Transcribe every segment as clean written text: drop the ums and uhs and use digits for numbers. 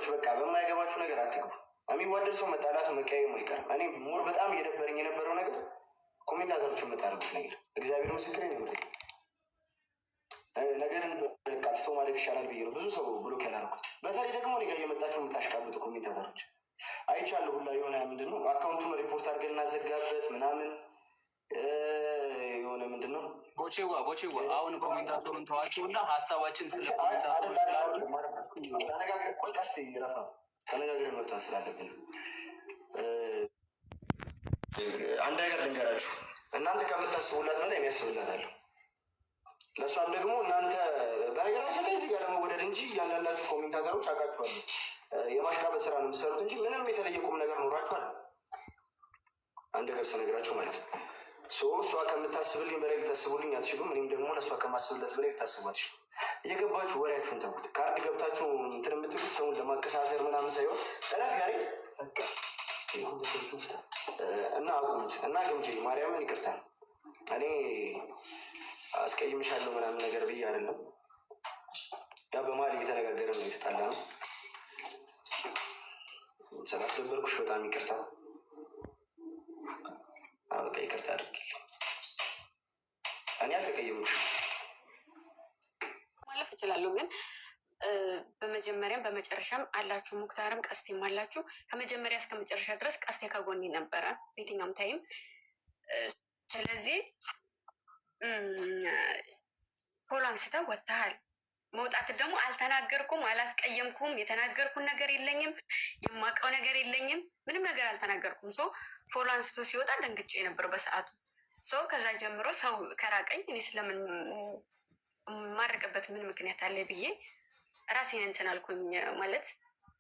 በቃ በማይገባችሁ ነገር አትግቡ። የሚዋደድ ሰው መጣላቱ መቀያየሙ አይቀርም። እኔ ሞር በጣም እየደበረኝ የነበረው ነገር ኮሜንታተሮች የምታደርጉት ነገር እግዚአብሔር ምስክሬን ይምር ነገርን በቃ ትቶ ማለፍ ይሻላል ብዬ ነው ብዙ ሰው ብሎክ ያላደረኩት። በተለይ ደግሞ እኔ ጋር እየመጣችሁ የምታሽቃብጡ ኮሜንታተሮች አይቻለሁ ሁላ የሆነ ምንድን ነው አካውንቱን ሪፖርት አድርገን እናዘጋበት ምናምን የሆነ ምንድን ነው ቦቼዋ አሁን ኮሜንታተሩን ተዋቸውና ሀሳባችን ስለ ተነጋግረን ቆይ ቀስ ረፋ ተነጋግረን መፍታት ስላለብን አንድ ነገር ልንገራችሁ። እናንተ ከምታስቡላት በላይ የሚያስብላት አለሁ። ለእሷም ደግሞ እናንተ በነገራችን ላይ እዚህ ጋር ለመወደድ እንጂ እያንዳንዳችሁ ኮሜንታተሮች አውቃችኋለሁ የማሽቃበጥ ስራ ነው የምትሰሩት እንጂ ምንም የተለየ ቁም ነገር ኖራችኋል። አንድ ነገር ስነግራችሁ ማለት ነው እሷ ከምታስብልኝ በላይ ልታስቡልኝ አትችሉም። እኔም ደግሞ ለእሷ ከማስብለት በላይ ልታስቡ አትችሉም። እየገባችሁ ወሬያችሁን ተዉት። ካርድ ገብታችሁ እንትን የምትሉት ሰውን ለማቀሳሰር ምናምን ሳይሆን እረፍ ያሬ እና አቁሙት እና ግምጄ ማርያምን ይቅርታ እኔ አስቀይምሻለሁ ምናምን ነገር ብዬ አይደለም። ያ በመሀል እየተነጋገረ ነው የተጣላ ነው። ስላስደበርኩሽ በጣም ይቅርታ። በቃ ይቅርታ አድርጊልኝ። እኔ አልተቀየምኩሽም ማለፍ እችላለሁ፣ ግን በመጀመሪያም በመጨረሻም አላችሁ። ሙክታርም ቀስቴም አላችሁ። ከመጀመሪያ እስከ መጨረሻ ድረስ ቀስቴ ከጎኔ ነበረ በየትኛውም ታይም። ስለዚህ ፖሎ አንስተው ወጥተሃል። መውጣት ደግሞ አልተናገርኩም፣ አላስቀየምኩም። የተናገርኩን ነገር የለኝም፣ የማውቀው ነገር የለኝም፣ ምንም ነገር አልተናገርኩም። ሰው ፎሎ አንስቶ ሲወጣ ደንግጬ ነበር በሰዓቱ። ሰው ከዛ ጀምሮ ሰው ከራቀኝ እኔ ስለምን ማድረግበት ምን ምክንያት አለ ብዬ ራሴን እንትን አልኩኝ፣ ማለት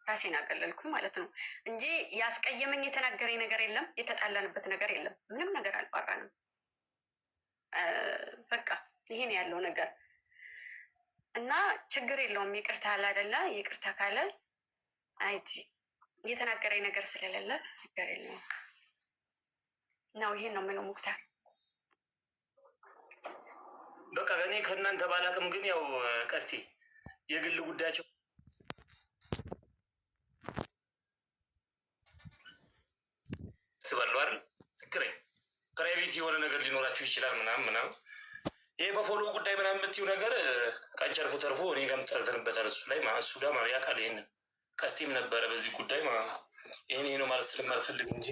ራሴን አቀለልኩኝ ማለት ነው እንጂ ያስቀየመኝ የተናገረኝ ነገር የለም፣ የተጣላንበት ነገር የለም፣ ምንም ነገር አልባራንም። በቃ ይሄን ያለው ነገር እና ችግር የለውም። ይቅርታ አለ አይደለ? ይቅርታ ካለ አይቲ የተናገረኝ ነገር ስለሌለ ችግር የለውም ነው። ይሄን ነው የምለው ሙክታር። በቃ እኔ ከእናንተ ባላቅም ግን ያው ቀስቴ የግል ጉዳያቸው ስባሉ አይደል? ትክክለኛ ፕራይቬት የሆነ ነገር ሊኖራችሁ ይችላል ምናምን ይሄ በፎሎ ጉዳይ ምናምን የምትይው ነገር ቀንጨርፎ ተርፎ እኔ ጋርም ጠልተንበታል። እሱ ላይ እሱ ጋር ያውቃል ይሄንን። ቀስቴም ነበረ በዚህ ጉዳይ ይሄን ይሄ ነው ማለት ስለማልፈልግ እንጂ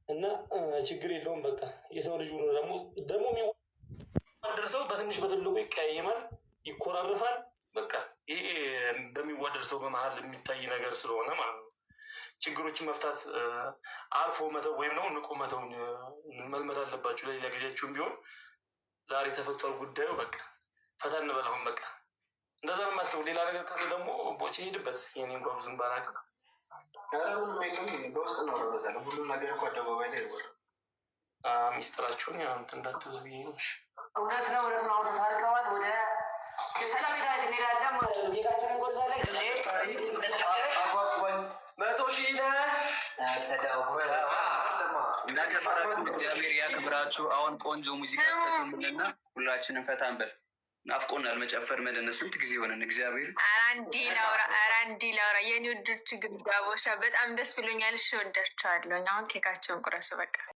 እና ችግር የለውም። በቃ የሰው ልጅ ሆኖ ደግሞ የሚዋደድ ሰው በትንሽ በትልቁ ይቀያየማል፣ ይኮራርፋል። በቃ ይሄ በሚዋደድ ሰው በመሀል የሚታይ ነገር ስለሆነ ማለት ነው ችግሮችን መፍታት አልፎ መተው ወይም ነው ንቆ መተው መልመድ አለባችሁ። ለሌላ ጊዜያችሁም ቢሆን ዛሬ ተፈቷል ጉዳዩ። በቃ ፈታ እንበል አሁን። በቃ እንደዛ ነው የማስበው። ሌላ ነገር ካለ ደግሞ ቦቼ ሄድበት። የኔ እንኳ ብዙም ባላውቅም በውስጥ እናወራበታለን። ሁሉም ነገር እኮ አደባባይ ላይ ይወራል። ሚስጥራችሁን እንዳትዙ ብዬ ነው። እውነት ነው። አሁን ታርቀዋል። ወደ ሰላም ሄዳት እንሄዳለን። ዜጋችንን ጎርዛለን። 100,000 እንዳከበራችሁ እግዚአብሔር ያክብራችሁ። አሁን ቆንጆ ሙዚቃ ከተምንና ሁላችንም ፈታ እንበል። ናፍቆናል መጨፈር መደነስ። ስንት ጊዜ ሆነን እግዚአብሔር አራንዲ ላውራ የኔ ወዶች ግብዳቦሻ በጣም ደስ ብሎኛል። እሺ ወዳችኋለሁ። አሁን ኬካቸውን ቁረሱ በቃ።